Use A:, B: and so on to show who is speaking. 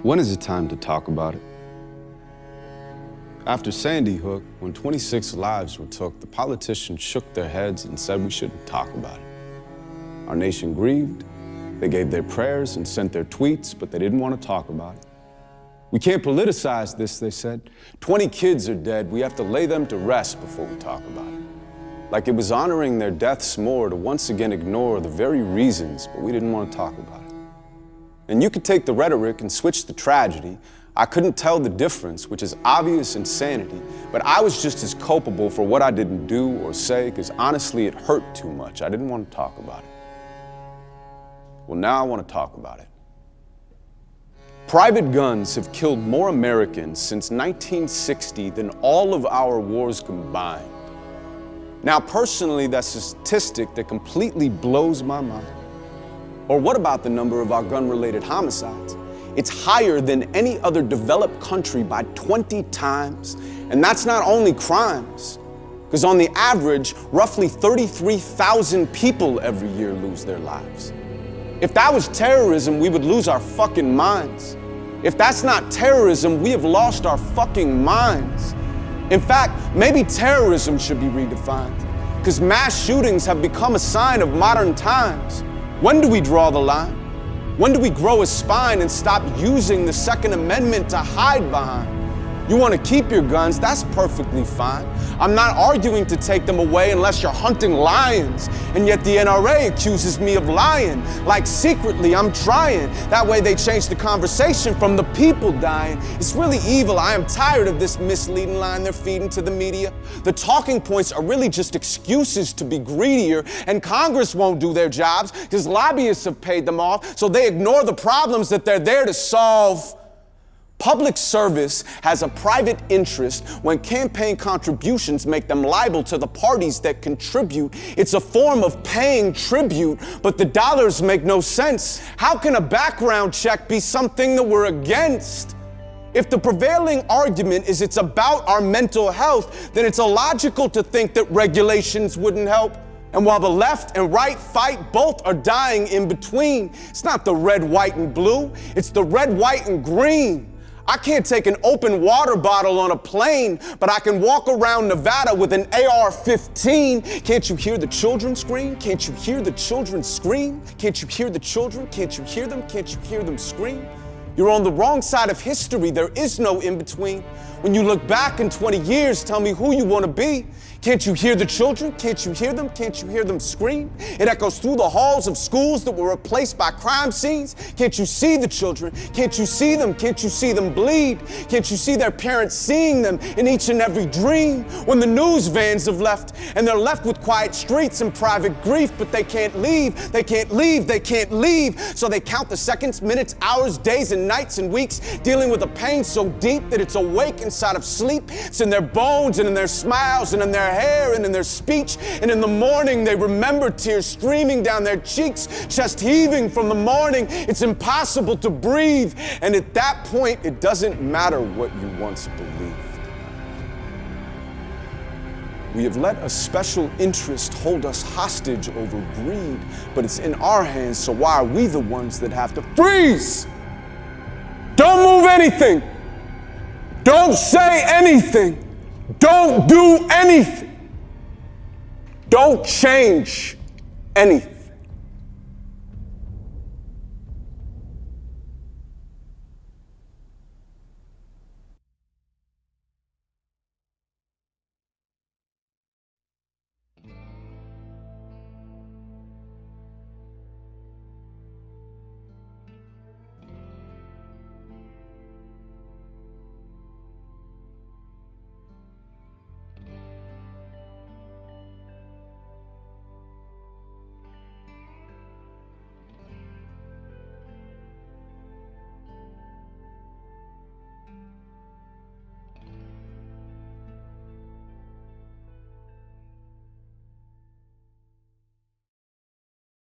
A: When is it time to talk about it? After Sandy Hook, when 26 lives were took, the politicians shook their heads and said we shouldn't talk about it. Our nation grieved, they gave their prayers and sent their tweets, but they didn't want to talk about it. We can't politicize this, they said. 20 kids are dead, we have to lay them to rest before we talk about it. Like it was honoring their deaths more to once again ignore the very reasons, but we didn't want to talk about it. And you could take the rhetoric and switch the tragedy. I couldn't tell the difference, which is obvious insanity, but I was just as culpable for what I didn't do or say, because honestly, it hurt too much. I didn't want to talk about it. Well, now I want to talk about it. Private guns have killed more Americans since 1960 than all of our wars combined. Now, personally, that's a statistic that completely blows my mind. Or what about the number of our gun-related homicides? It's higher than any other developed country by 20 times. And that's not only crimes, because on the average, roughly 33,000 people every year lose their lives. If that was terrorism, we would lose our fucking minds. If that's not terrorism, we have lost our fucking minds. In fact, maybe terrorism should be redefined, because mass shootings have become a sign of modern times. When do we draw the line? When do we grow a spine and stop using the Second Amendment to hide behind? You want to keep your guns, that's perfectly fine. I'm not arguing to take them away unless you're hunting lions. And yet the NRA accuses me of lying, like secretly I'm trying. That way they change the conversation from the people dying. It's really evil. I am tired of this misleading line they're feeding to the media. The talking points are really just excuses to be greedier, and Congress won't do their jobs because lobbyists have paid them off, so they ignore the problems that they're there to solve. Public service has a private interest when campaign contributions make them liable to the parties that contribute. It's a form of paying tribute, but the dollars make no sense. How can a background check be something that we're against? If the prevailing argument is it's about our mental health, then it's illogical to think that regulations wouldn't help. And while the left and right fight, both are dying in between. It's not the red, white, and blue. It's the red, white, and green. I can't take an open water bottle on a plane, but I can walk around Nevada with an AR-15. Can't you hear the children scream? Can't you hear the children scream? Can't you hear the children? Can't you hear them? Can't you hear them scream? You're on the wrong side of history. There is no in-between. When you look back in 20 years, tell me who you want to be. Can't you hear the children? Can't you hear them? Can't you hear them scream? It echoes through the halls of schools that were replaced by crime scenes. Can't you see the children? Can't you see them? Can't you see them bleed? Can't you see their parents seeing them in each and every dream? When the news vans have left and they're left with quiet streets and private grief, but they can't leave, they can't leave, they can't leave. So they count the seconds, minutes, hours, days, and nights and weeks, dealing with a pain so deep that it's awake inside of sleep. It's in their bones and in their smiles and in their hair and in their speech, and in the morning they remember tears streaming down their cheeks, chest heaving from the morning. It's impossible to breathe, and at that point it doesn't matter what you once believed. We have let a special interest hold us hostage over greed, but it's in our hands, so why are we the ones that have to freeze? Don't move anything. Don't say anything. Don't do anything. Don't change anything.